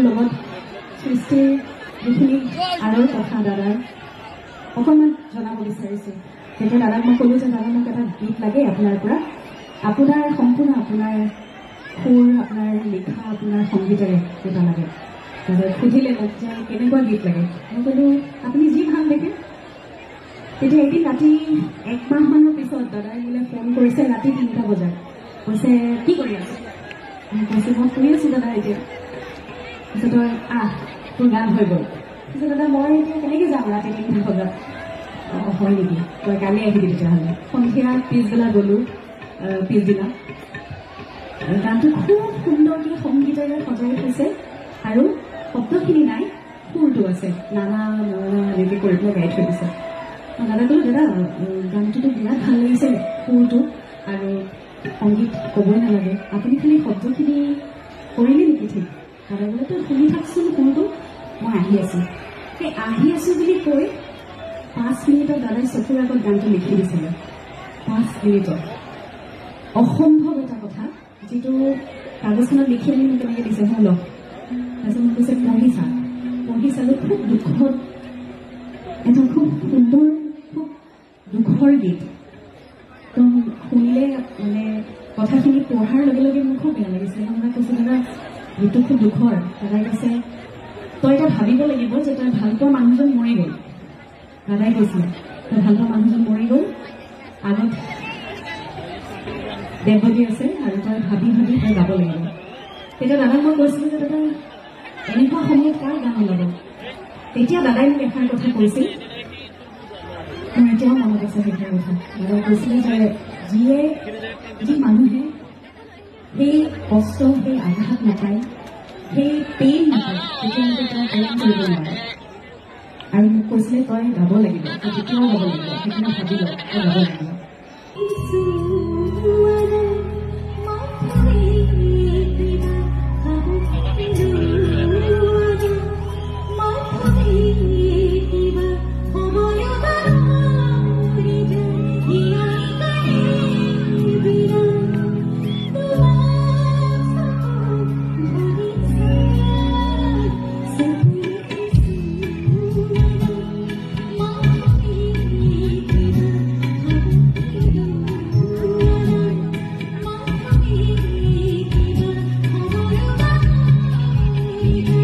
লগত সৃষ্টিৰ যিখিনি আঁৰৰ কথা দাদাৰ অকণমান জনাব বিচাৰিছোঁ। তেতিয়া দাদাক মই ক'লোঁ যে দাদা মোক এটা গীত লাগে আপোনাৰ পৰা, আপোনাৰ সম্পূৰ্ণ আপোনাৰ সুৰ, আপোনাৰ লিখা, আপোনাৰ সংগীতেৰে এটা লাগে। দাদাই সুধিলে মোক যে কেনেকুৱা গীত লাগে। মই ক'লোঁ আপুনি যি ভাল দেখে। তেতিয়া এদিন ৰাতি 1 মাহমানৰ পিছত দাদাই মোলৈ ফোন কৰিছে ৰাতি 3টা বজাত, কৈছে কি কৰি আছে? মই কৈছোঁ মই শুই আছোঁ দাদা এতিয়া। পিছত তই তোৰ গান হৈ গ'ল। পিছত দাদা মই এতিয়া কেনেকৈ যাম ৰাতি 3টা বজাত? অঁ হয় নেকি, তই কালি আহিবি তেতিয়াহ'লে। সন্ধিয়া পিছবেলা গ'লোঁ। পিছদিনা গানটো খুব সুন্দৰকৈ সংগীতেৰে সজাই থৈছে আৰু শব্দখিনি নাই, সুৰটো আছে, নানা এনেকৈ কৰি পেলাই গাই থৈ দিছে। দাদা ক'লোঁ দাদা গানটোতো বিৰাট ভাল লাগিছে, সুৰটো আৰু সংগীত ক'বই নালাগে, আপুনি খালি শব্দখিনি কৰিলে নেকি ঠিক? দাদা বোলে তই শুনি থাকচোন সুৰটো, মই আহি আছোঁ। সেই আহি আছোঁ বুলি কৈ 5 মিনিটত দাদাই চকুৰ আগত গানটো লিখি দিছিলে। 5 মিনিটত অসম্ভৱ এটা কথা, যিটো কাগজখনত লিখি আনি মোক তেনেকৈ দিছে মোৰ লগ। তাৰপিছত মোক কৈছে পঢ়ি চালোঁ। খুব দুখত, এটা খুব সুন্দৰ, খুব দুখৰ গীত। একদম শুনিলে মানে কথাখিনি পঢ়াৰ লগে লগে মোৰ খুব বেয়া লাগিছিলে। মই কৈছোঁ দাদা গীতটো খুব দুখৰ। দাদাই কৈছে তই এতিয়া ভাবিব লাগিব যে তই ভালপোৱা মানুহজন মৰি গ'ল। দাদাই কৈছিলে তই ভালপোৱা মানুহজন মৰি গ'ল, আগত দেৱদী আছে আৰু তই ভাবি ভাবি তই গাব লাগিব। তেতিয়া দাদাক মই কৈছিলোঁ যে দাদা এনেকুৱা সময়ত কাৰ গান ওলাব? তেতিয়া দাদাই মোক এষাৰ কথা কৈছিল, মোৰ এতিয়াও মনত আছে সেইষাৰ কথা। দাদাই কৈছিলে যে যি মানুহে সেই কষ্ট, সেই আঘাত নাপায়, সেই পেইন নাপায়, তেতিয়ালৈকে তই প্ৰেম কৰিব নোৱাৰে। আৰু মোক কৈছিলে তই গাব লাগিব, তই তেতিয়াও গাব লাগিব, সেইখিনি ভাবি ল, তই গাব লাগিব। You